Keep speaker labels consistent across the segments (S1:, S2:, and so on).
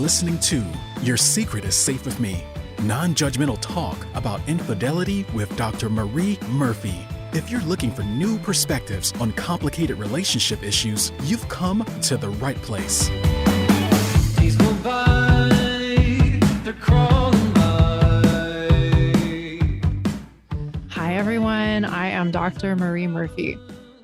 S1: listening to Your Secret is Safe with Me, non-judgmental talk about infidelity with Dr. Marie Murphy. If you're looking for new perspectives on complicated relationship issues, you've come to the right place.
S2: Days go by, they're crawling by.
S3: Hi, everyone. I am Dr. Marie Murphy.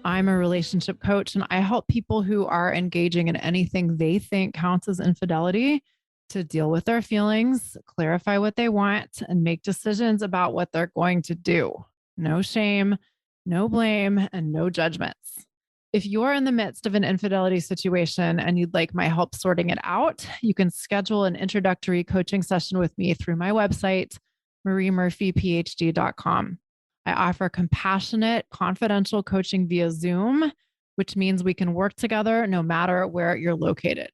S3: I'm a relationship coach, and I help people who are engaging in anything they think counts as infidelity to deal with their feelings, clarify what they want, and make decisions about what they're going to do. No shame, no blame, and no judgments. If you're in the midst of an infidelity situation and you'd like my help sorting it out, you can schedule an introductory coaching session with me through my website, mariemurphyphd.com. I offer compassionate, confidential coaching via Zoom, which means we can work together no matter where you're located.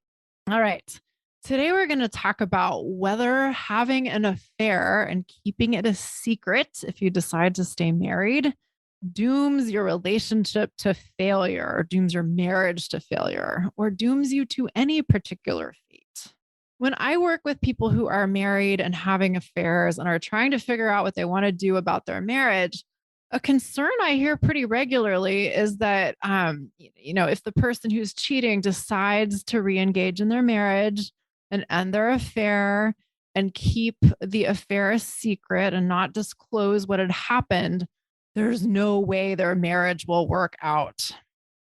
S3: All right. Today, we're going to talk about whether having an affair and keeping it a secret, if you decide to stay married, dooms your relationship to failure, or dooms your marriage to failure, or dooms you to any particular fate. When I work with people who are married and having affairs and are trying to figure out what they want to do about their marriage, a concern I hear pretty regularly is that, if the person who's cheating decides to re-engage in their marriage and end their affair and keep the affair a secret and not disclose what had happened, there's no way their marriage will work out.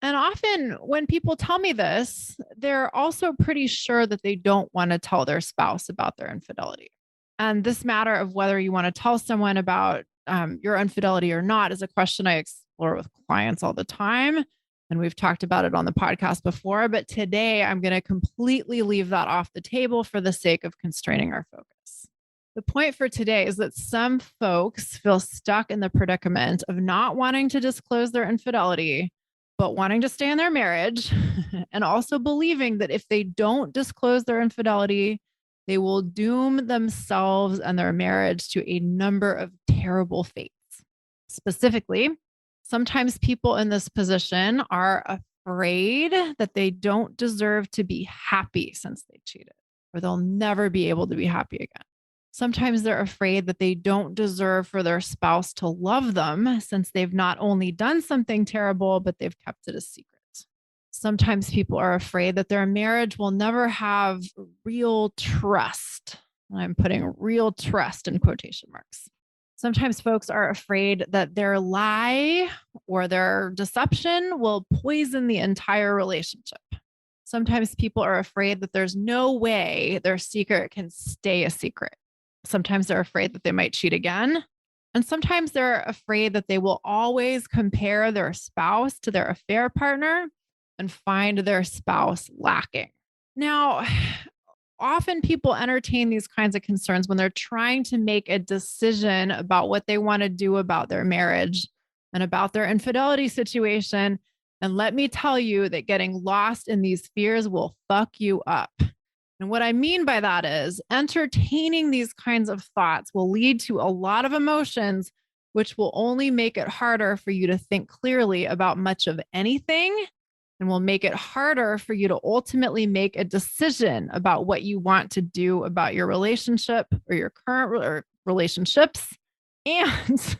S3: And often when people tell me this, they're also pretty sure that they don't want to tell their spouse about their infidelity. And this matter of whether you want to tell someone about your infidelity or not is a question I explore with clients all the time. And we've talked about it on the podcast before, but today I'm going to completely leave that off the table for the sake of constraining our focus. The point for today is that some folks feel stuck in the predicament of not wanting to disclose their infidelity, but wanting to stay in their marriage, and also believing that if they don't disclose their infidelity, they will doom themselves and their marriage to a number of terrible fates. Specifically, sometimes people in this position are afraid that they don't deserve to be happy since they cheated, or they'll never be able to be happy again. Sometimes they're afraid that they don't deserve for their spouse to love them since they've not only done something terrible, but they've kept it a secret. Sometimes people are afraid that their marriage will never have real trust. I'm putting real trust in quotation marks. Sometimes folks are afraid that their lie or their deception will poison the entire relationship. Sometimes people are afraid that there's no way their secret can stay a secret. Sometimes they're afraid that they might cheat again. And sometimes they're afraid that they will always compare their spouse to their affair partner and find their spouse lacking. Now, often people entertain these kinds of concerns when they're trying to make a decision about what they want to do about their marriage and about their infidelity situation. And let me tell you that getting lost in these fears will fuck you up. And what I mean by that is entertaining these kinds of thoughts will lead to a lot of emotions, which will only make it harder for you to think clearly about much of anything, and will make it harder for you to ultimately make a decision about what you want to do about your relationship or your current relationships. And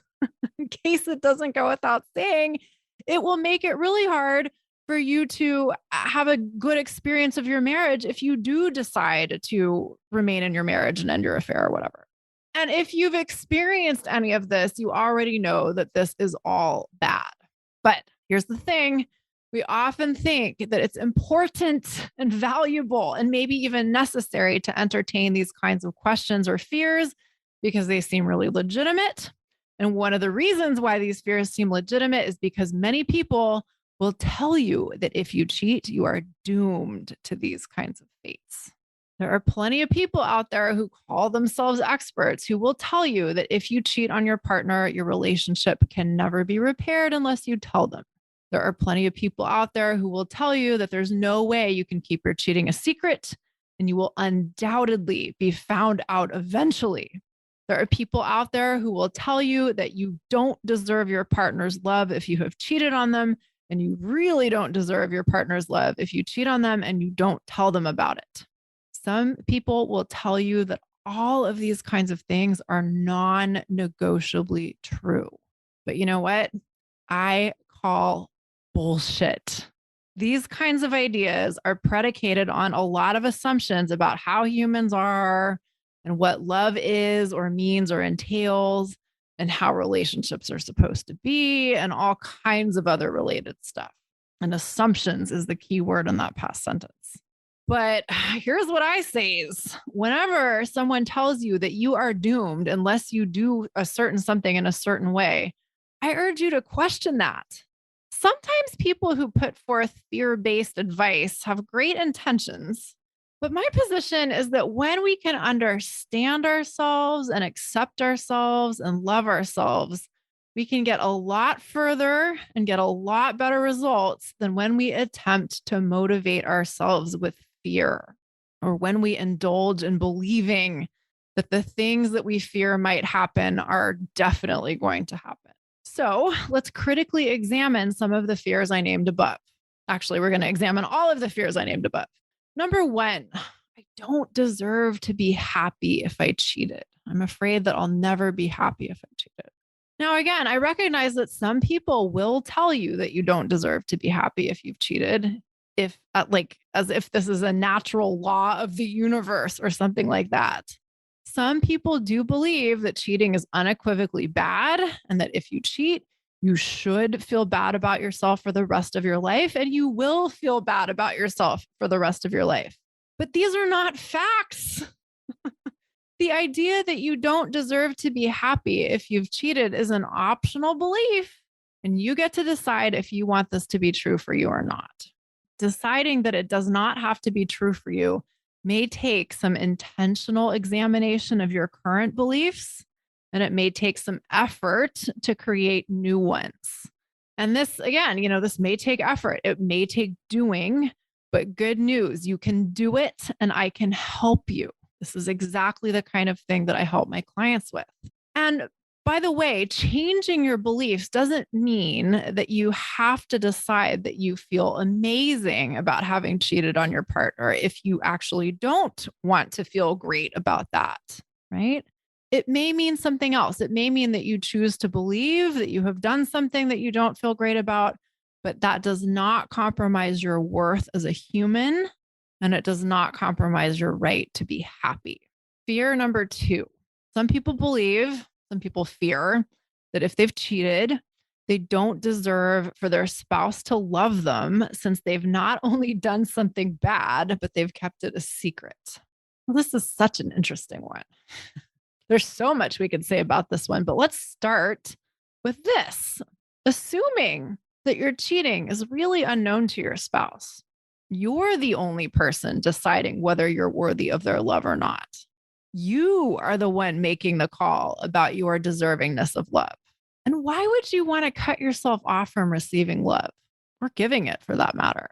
S3: in case it doesn't go without saying, it will make it really hard for you to have a good experience of your marriage if you do decide to remain in your marriage and end your affair or whatever. And if you've experienced any of this, you already know that this is all bad. But here's the thing. We often think that it's important and valuable and maybe even necessary to entertain these kinds of questions or fears because they seem really legitimate. And one of the reasons why these fears seem legitimate is because many people will tell you that if you cheat, you are doomed to these kinds of fates. There are plenty of people out there who call themselves experts who will tell you that if you cheat on your partner, your relationship can never be repaired unless you tell them. There are plenty of people out there who will tell you that there's no way you can keep your cheating a secret, and you will undoubtedly be found out eventually. There are people out there who will tell you that you don't deserve your partner's love if you have cheated on them, and you really don't deserve your partner's love if you cheat on them and you don't tell them about it. Some people will tell you that all of these kinds of things are non negotiably true. But you know what? I call bullshit. These kinds of ideas are predicated on a lot of assumptions about how humans are and what love is or means or entails and how relationships are supposed to be and all kinds of other related stuff. And assumptions is the key word in that past sentence. But here's what I say is whenever someone tells you that you are doomed unless you do a certain something in a certain way, I urge you to question that. Sometimes people who put forth fear-based advice have great intentions, but my position is that when we can understand ourselves and accept ourselves and love ourselves, we can get a lot further and get a lot better results than when we attempt to motivate ourselves with fear or when we indulge in believing that the things that we fear might happen are definitely going to happen. So let's critically examine some of the fears I named above. Actually, we're going to examine all of the fears I named above. Number one, I don't deserve to be happy if I cheated. I'm afraid that I'll never be happy if I cheated. Now, again, I recognize that some people will tell you that you don't deserve to be happy if you've cheated, if as if this is a natural law of the universe or something like that. Some people do believe that cheating is unequivocally bad and that if you cheat, you should feel bad about yourself for the rest of your life and you will feel bad about yourself for the rest of your life. But these are not facts. The idea that you don't deserve to be happy if you've cheated is an optional belief, and you get to decide if you want this to be true for you or not. Deciding that it does not have to be true for you may take some intentional examination of your current beliefs, and it may take some effort to create new ones. And this, again, this may take effort. It may take doing, but good news, you can do it and I can help you. This is exactly the kind of thing that I help my clients with. And by the way, changing your beliefs doesn't mean that you have to decide that you feel amazing about having cheated on your partner if you actually don't want to feel great about that, right? It may mean something else. It may mean that you choose to believe that you have done something that you don't feel great about, but that does not compromise your worth as a human, and it does not compromise your right to be happy. Fear number two. Some people fear that if they've cheated, they don't deserve for their spouse to love them since they've not only done something bad, but they've kept it a secret. Well, this is such an interesting one. There's so much we could say about this one, but let's start with this. Assuming that your cheating is really unknown to your spouse, you're the only person deciding whether you're worthy of their love or not. You are the one making the call about your deservingness of love. And why would you want to cut yourself off from receiving love or giving it for that matter?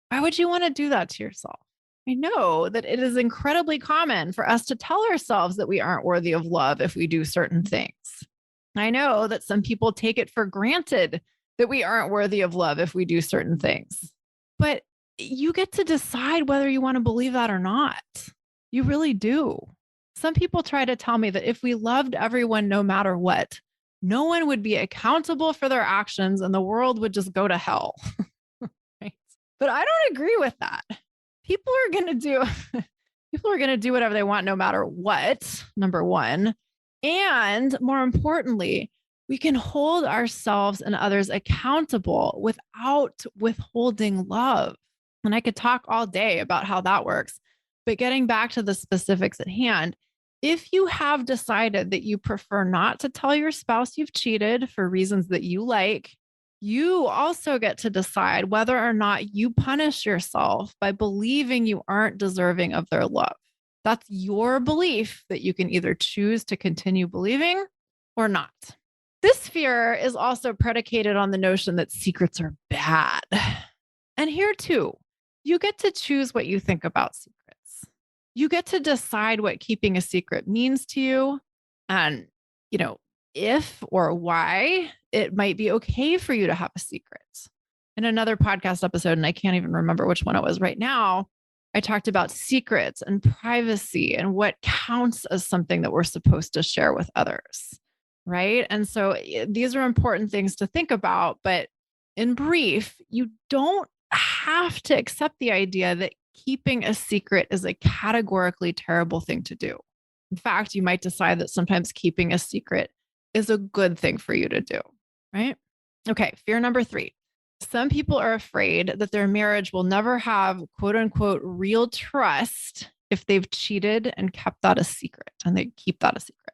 S3: Why would you want to do that to yourself? I know that it is incredibly common for us to tell ourselves that we aren't worthy of love if we do certain things. I know that some people take it for granted that we aren't worthy of love if we do certain things. But you get to decide whether you want to believe that or not. You really do. Some people try to tell me that if we loved everyone no matter what, no one would be accountable for their actions and the world would just go to hell. Right? But I don't agree with that. People are going to do whatever they want no matter what, number one. And more importantly, we can hold ourselves and others accountable without withholding love. And I could talk all day about how that works. But getting back to the specifics at hand, if you have decided that you prefer not to tell your spouse you've cheated for reasons that you like, you also get to decide whether or not you punish yourself by believing you aren't deserving of their love. That's your belief that you can either choose to continue believing or not. This fear is also predicated on the notion that secrets are bad. And here too, you get to choose what you think about secrets. You get to decide what keeping a secret means to you and, if or why it might be okay for you to have a secret. In another podcast episode, and I can't even remember which one it was right now, I talked about secrets and privacy and what counts as something that we're supposed to share with others. Right. And so these are important things to think about. But in brief, you don't have to accept the idea that keeping a secret is a categorically terrible thing to do. In fact, you might decide that sometimes keeping a secret is a good thing for you to do. Right. Okay. Fear number 3. Some people are afraid that their marriage will never have quote unquote real trust if they've cheated and kept that a secret, and they keep that a secret.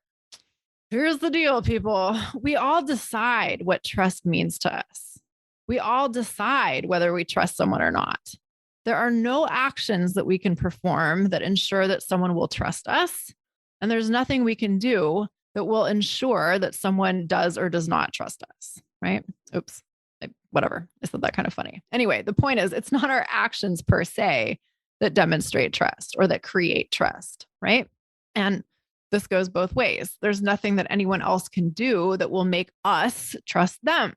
S3: Here's the deal, people. We all decide what trust means to us. We all decide whether we trust someone or not. There are no actions that we can perform that ensure that someone will trust us. And there's nothing we can do that will ensure that someone does or does not trust us, right? Oops. Whatever. I said that kind of funny. Anyway, the point is, it's not our actions per se that demonstrate trust or that create trust, right? And this goes both ways. There's nothing that anyone else can do that will make us trust them.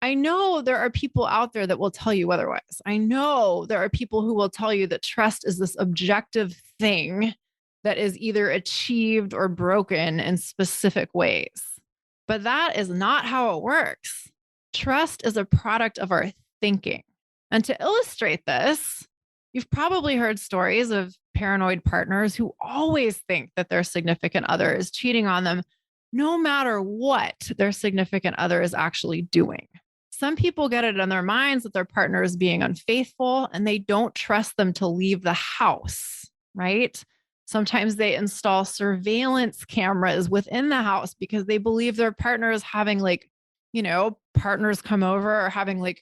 S3: I know there are people out there that will tell you otherwise. I know there are people who will tell you that trust is this objective thing that is either achieved or broken in specific ways. But that is not how it works. Trust is a product of our thinking. And to illustrate this, you've probably heard stories of paranoid partners who always think that their significant other is cheating on them, no matter what their significant other is actually doing. Some people get it in their minds that their partner is being unfaithful and they don't trust them to leave the house, right? Sometimes they install surveillance cameras within the house because they believe their partner is having partners come over or having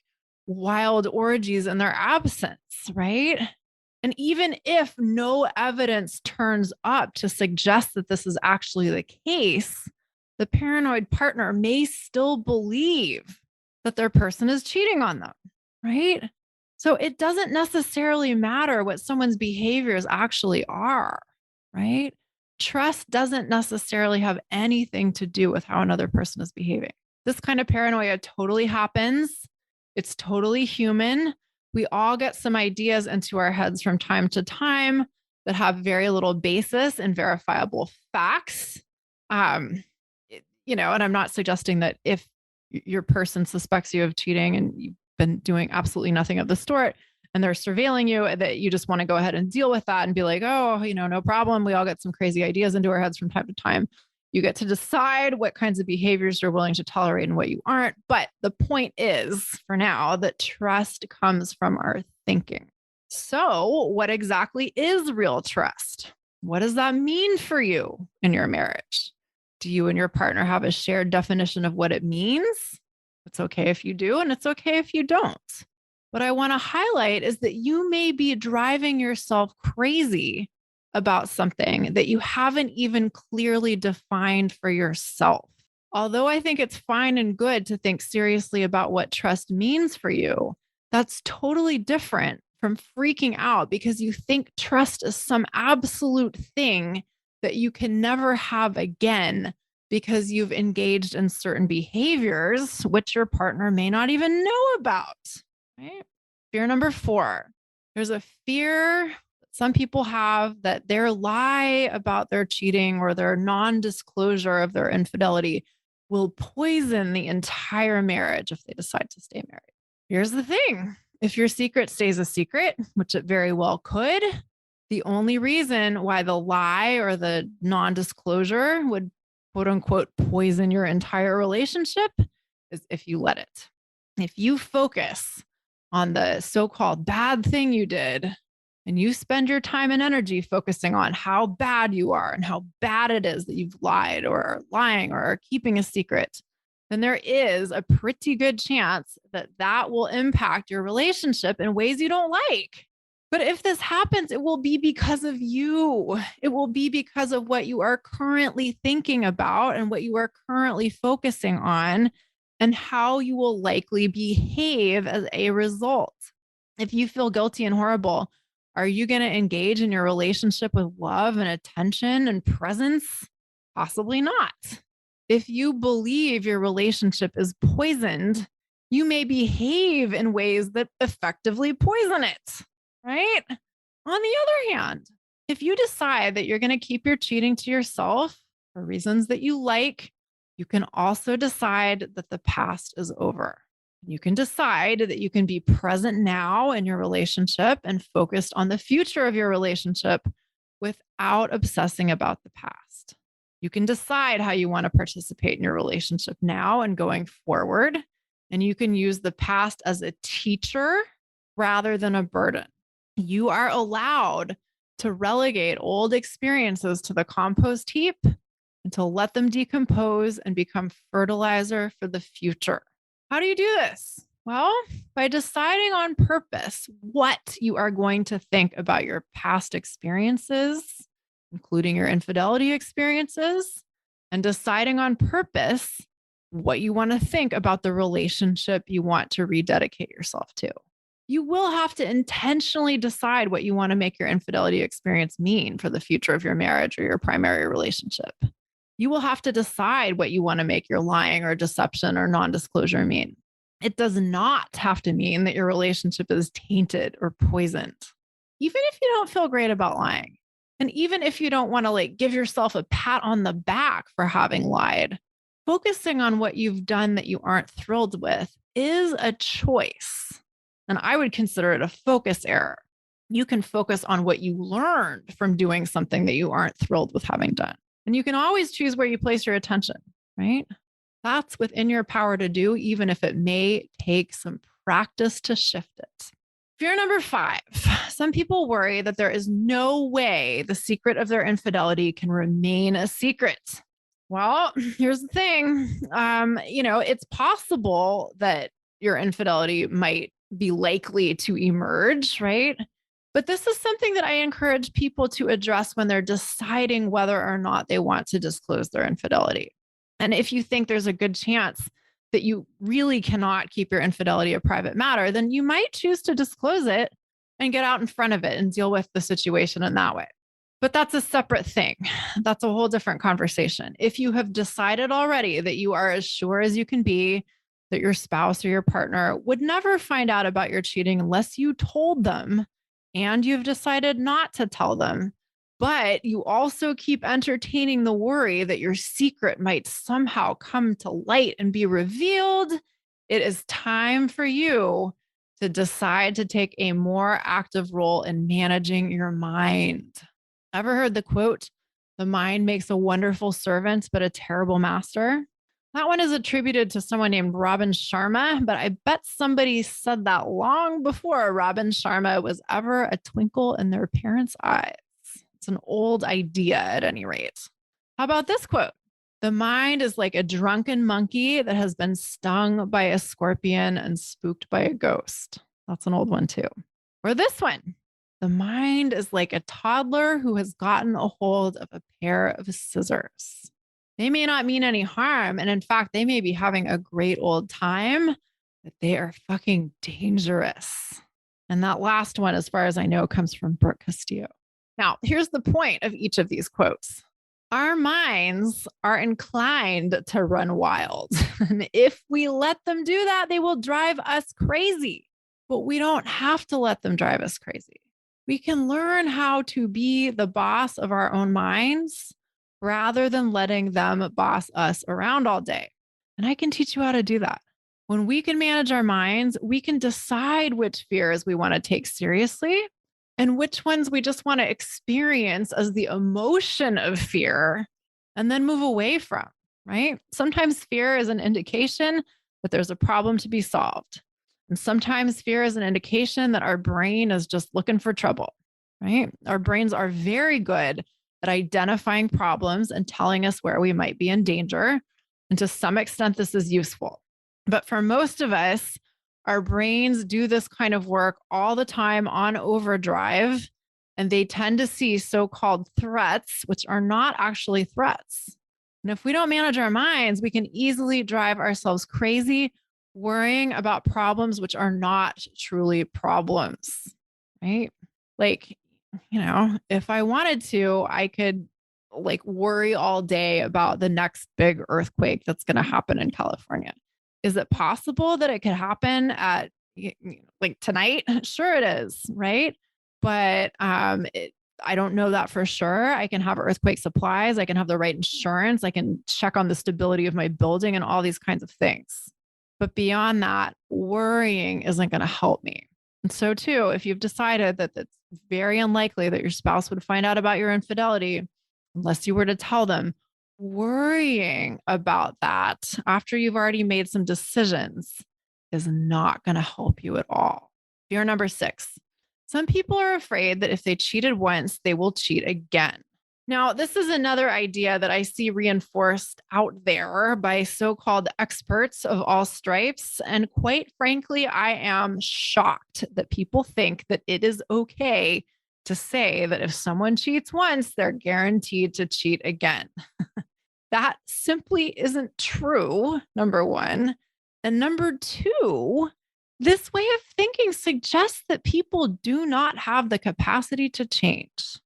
S3: wild orgies in their absence, right? And even if no evidence turns up to suggest that this is actually the case, the paranoid partner may still believe that their person is cheating on them, right? So it doesn't necessarily matter what someone's behaviors actually are, right? Trust doesn't necessarily have anything to do with how another person is behaving. This kind of paranoia totally happens. It's totally human. We all get some ideas into our heads from time to time that have very little basis in verifiable facts. And I'm not suggesting that if your person suspects you of cheating and you've been doing absolutely nothing of the sort and they're surveilling you, that you just want to go ahead and deal with that and be like, oh, no problem. We all get some crazy ideas into our heads from time to time. You get to decide what kinds of behaviors you're willing to tolerate and what you aren't. But the point is, for now, that trust comes from our thinking. So, what exactly is real trust? What does that mean for you in your marriage? Do you and your partner have a shared definition of what it means? It's okay if you do, and it's okay if you don't. What I want to highlight is that you may be driving yourself crazy about something that you haven't even clearly defined for yourself. Although I think it's fine and good to think seriously about what trust means for you, that's totally different from freaking out because you think trust is some absolute thing that you can never have again because you've engaged in certain behaviors, which your partner may not even know about. Right? Fear number 4. There's a fear some people have that their lie about their cheating or their non-disclosure of their infidelity will poison the entire marriage if they decide to stay married. Here's the thing. If your secret stays a secret, which it very well could, the only reason why the lie or the non-disclosure would quote unquote poison your entire relationship is if you let it. If you focus on the so-called bad thing you did, and you spend your time and energy focusing on how bad you are and how bad it is that you've lied or are lying or are keeping a secret, then there is a pretty good chance that that will impact your relationship in ways you don't like. But if this happens, it will be because of you. It will be because of what you are currently thinking about and what you are currently focusing on and how you will likely behave as a result. If you feel guilty and horrible, are you going to engage in your relationship with love and attention and presence? Possibly not. If you believe your relationship is poisoned, you may behave in ways that effectively poison it, right? On the other hand, if you decide that you're going to keep your cheating to yourself for reasons that you like, you can also decide that the past is over. You can decide that you can be present now in your relationship and focused on the future of your relationship without obsessing about the past. You can decide how you want to participate in your relationship now and going forward. And you can use the past as a teacher rather than a burden. You are allowed to relegate old experiences to the compost heap and to let them decompose and become fertilizer for the future. How do you do this? Well, by deciding on purpose what you are going to think about your past experiences, including your infidelity experiences, and deciding on purpose what you want to think about the relationship you want to rededicate yourself to. You will have to intentionally decide what you want to make your infidelity experience mean for the future of your marriage or your primary relationship. You will have to decide what you want to make your lying or deception or non-disclosure mean. It does not have to mean that your relationship is tainted or poisoned. Even if you don't feel great about lying, and even if you don't want to give yourself a pat on the back for having lied, focusing on what you've done that you aren't thrilled with is a choice. And I would consider it a focus error. You can focus on what you learned from doing something that you aren't thrilled with having done. And you can always choose where you place your attention, right? That's within your power to do, even if it may take some practice to shift it. Fear number 5. Some people worry that there is no way the secret of their infidelity can remain a secret. Well, here's the thing. It's possible that your infidelity might be likely to emerge, right? But this is something that I encourage people to address when they're deciding whether or not they want to disclose their infidelity. And if you think there's a good chance that you really cannot keep your infidelity a private matter, then you might choose to disclose it and get out in front of it and deal with the situation in that way. But that's a separate thing. That's a whole different conversation. If you have decided already that you are as sure as you can be that your spouse or your partner would never find out about your cheating unless you told them, and you've decided not to tell them, but you also keep entertaining the worry that your secret might somehow come to light and be revealed, it is time for you to decide to take a more active role in managing your mind. Ever heard the quote, "The mind makes a wonderful servant, but a terrible master"? That one is attributed to someone named Robin Sharma, but I bet somebody said that long before Robin Sharma was ever a twinkle in their parents' eyes. It's an old idea at any rate. How about this quote? "The mind is like a drunken monkey that has been stung by a scorpion and spooked by a ghost." That's an old one too. Or this one. "The mind is like a toddler who has gotten a hold of a pair of scissors. They may not mean any harm. And in fact, they may be having a great old time, but they are fucking dangerous." And that last one, as far as I know, comes from Brooke Castillo. Now, here's the point of each of these quotes. Our minds are inclined to run wild. And if we let them do that, they will drive us crazy. But we don't have to let them drive us crazy. We can learn how to be the boss of our own minds rather than letting them boss us around all day. And I can teach you how to do that. When we can manage our minds, we can decide which fears we want to take seriously and which ones we just want to experience as the emotion of fear and then move away from, right? Sometimes fear is an indication that there's a problem to be solved. And sometimes fear is an indication that our brain is just looking for trouble, right? Our brains are very good at identifying problems and telling us where we might be in danger. And to some extent, this is useful. But for most of us, our brains do this kind of work all the time on overdrive, and they tend to see so-called threats, which are not actually threats. And if we don't manage our minds, we can easily drive ourselves crazy worrying about problems which are not truly problems, right? If I wanted to, I could worry all day about the next big earthquake that's going to happen in California. Is it possible that it could happen at tonight? Sure it is, right? but I don't know that for sure. I can have earthquake supplies. I can have the right insurance. I can check on the stability of my building and all these kinds of things. But beyond that, worrying isn't going to help me. And so, too, if you've decided that it's very unlikely that your spouse would find out about your infidelity, unless you were to tell them, worrying about that after you've already made some decisions is not going to help you at all. Fear number 6. Some people are afraid that if they cheated once, they will cheat again. Now, this is another idea that I see reinforced out there by so called experts of all stripes. And quite frankly, I am shocked that people think that it is okay to say that if someone cheats once, they're guaranteed to cheat again. That simply isn't true, number one. And number two, this way of thinking suggests that people do not have the capacity to change.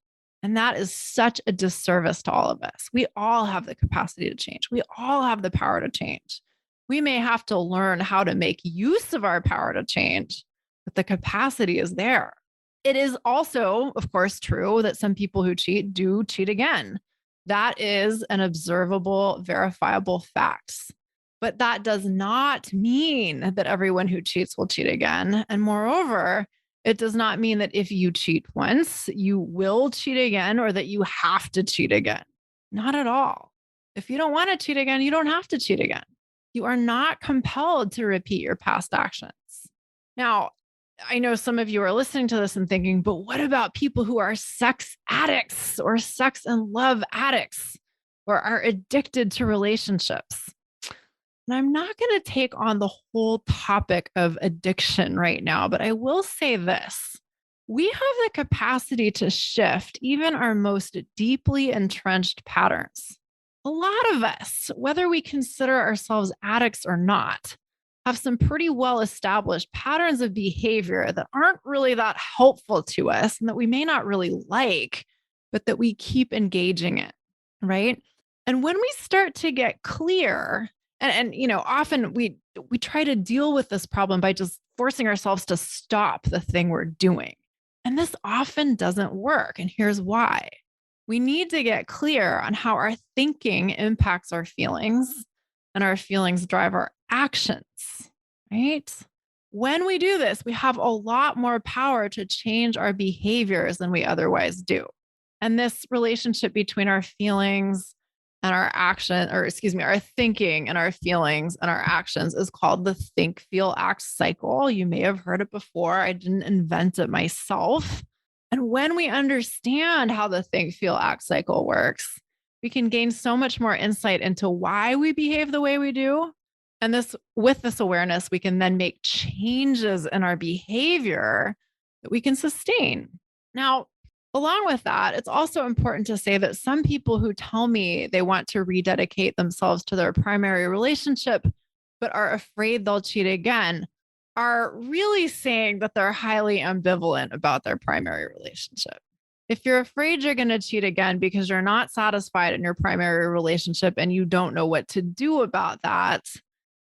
S3: And that is such a disservice to all of us. We all have the capacity to change. We all have the power to change. We may have to learn how to make use of our power to change, but the capacity is there. It is also, of course, true that some people who cheat do cheat again. That is an observable, verifiable fact. But that does not mean that everyone who cheats will cheat again. And moreover, it does not mean that if you cheat once, you will cheat again or that you have to cheat again. Not at all. If you don't want to cheat again, you don't have to cheat again. You are not compelled to repeat your past actions. Now, I know some of you are listening to this and thinking, but what about people who are sex addicts or sex and love addicts or are addicted to relationships? And I'm not going to take on the whole topic of addiction right now, but I will say this. We have the capacity to shift even our most deeply entrenched patterns. A lot of us, whether we consider ourselves addicts or not, have some pretty well established patterns of behavior that aren't really that helpful to us and that we may not really like, but that we keep engaging in, right? And when we start to get clear, often we try to deal with this problem by just forcing ourselves to stop the thing we're doing. And this often doesn't work. And here's why. We need to get clear on how our thinking impacts our feelings and our feelings drive our actions, right? When we do this, we have a lot more power to change our behaviors than we otherwise do. And this relationship between our feelings and our our thinking and our feelings and our actions is called the think, feel, act cycle. You may have heard it before. I didn't invent it myself. And when we understand how the think, feel, act cycle works, we can gain so much more insight into why we behave the way we do. And with this awareness, we can then make changes in our behavior that we can sustain. Now, along with that, it's also important to say that some people who tell me they want to rededicate themselves to their primary relationship, but are afraid they'll cheat again, are really saying that they're highly ambivalent about their primary relationship. If you're afraid you're going to cheat again because you're not satisfied in your primary relationship and you don't know what to do about that,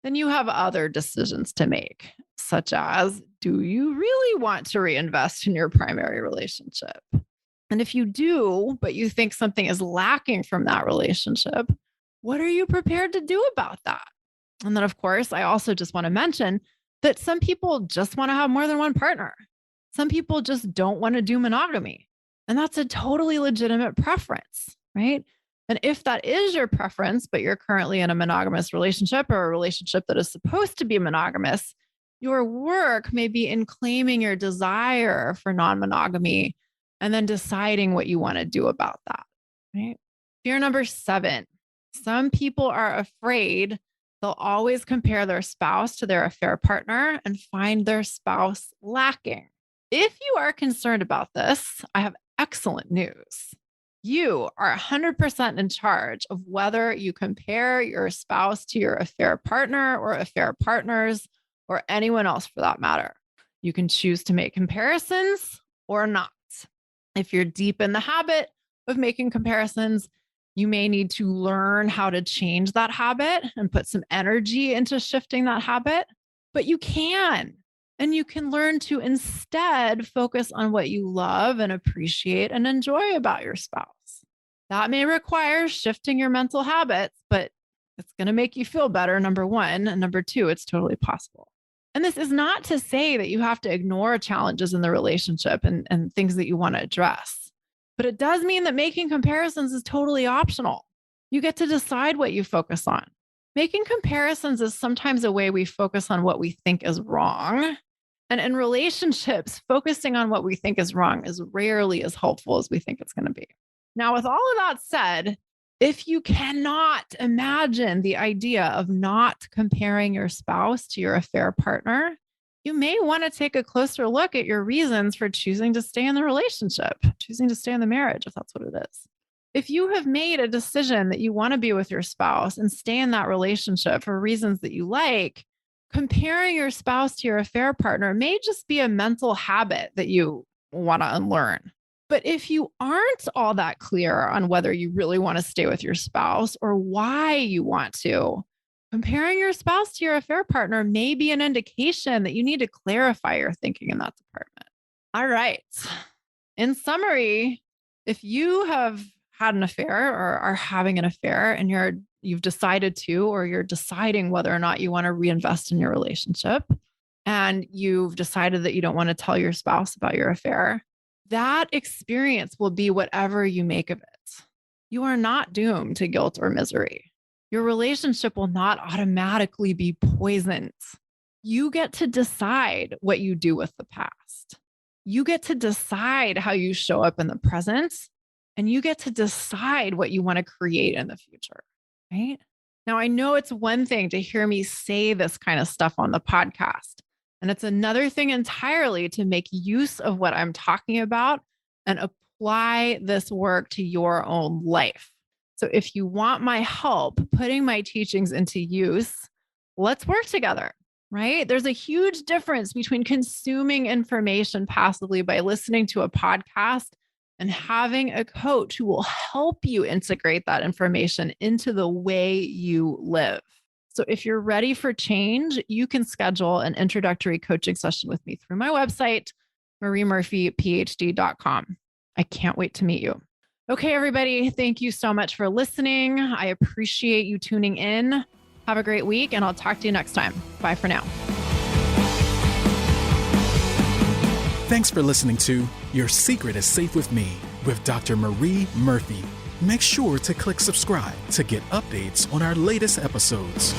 S3: then you have other decisions to make, such as, do you really want to reinvest in your primary relationship? And if you do, but you think something is lacking from that relationship, what are you prepared to do about that? And then, of course, I also just want to mention that some people just want to have more than one partner. Some people just don't want to do monogamy. And that's a totally legitimate preference, right? And if that is your preference, but you're currently in a monogamous relationship or a relationship that is supposed to be monogamous, your work may be in claiming your desire for non-monogamy and then deciding what you want to do about that, right? Fear number 7. Some people are afraid they'll always compare their spouse to their affair partner and find their spouse lacking. If you are concerned about this, I have excellent news. You are 100% in charge of whether you compare your spouse to your affair partner or affair partners or anyone else for that matter. You can choose to make comparisons or not. If you're deep in the habit of making comparisons, you may need to learn how to change that habit and put some energy into shifting that habit, but you can. And you can learn to instead focus on what you love and appreciate and enjoy about your spouse. That may require shifting your mental habits, but it's going to make you feel better, number one. And number two, it's totally possible. And this is not to say that you have to ignore challenges in the relationship and things that you want to address, but it does mean that making comparisons is totally optional. You get to decide what you focus on. Making comparisons is sometimes a way we focus on what we think is wrong. And in relationships, focusing on what we think is wrong is rarely as helpful as we think it's going to be. Now, with all of that said, if you cannot imagine the idea of not comparing your spouse to your affair partner, you may want to take a closer look at your reasons for choosing to stay in the relationship, choosing to stay in the marriage, if that's what it is. If you have made a decision that you want to be with your spouse and stay in that relationship for reasons that you like, comparing your spouse to your affair partner may just be a mental habit that you want to unlearn. But if you aren't all that clear on whether you really want to stay with your spouse or why you want to, comparing your spouse to your affair partner may be an indication that you need to clarify your thinking in that department. All right. In summary, if you have had an affair or are having an affair and you've decided to, or you're deciding whether or not you want to reinvest in your relationship, and you've decided that you don't want to tell your spouse about your affair, that experience will be whatever you make of it. You are not doomed to guilt or misery. Your relationship will not automatically be poisoned. You get to decide what you do with the past. You get to decide how you show up in the present, and you get to decide what you want to create in the future, right? Now, I know it's one thing to hear me say this kind of stuff on the podcast, and it's another thing entirely to make use of what I'm talking about and apply this work to your own life. So if you want my help putting my teachings into use, let's work together, right? There's a huge difference between consuming information passively by listening to a podcast and having a coach who will help you integrate that information into the way you live. So if you're ready for change, you can schedule an introductory coaching session with me through my website, mariemurphyphd.com. I can't wait to meet you. Okay, everybody, thank you so much for listening. I appreciate you tuning in. Have a great week, and I'll talk to you next time. Bye for now.
S1: Thanks for listening to Your Secret is Safe with Me with Dr. Marie Murphy. Make sure to click subscribe to get updates on our latest episodes.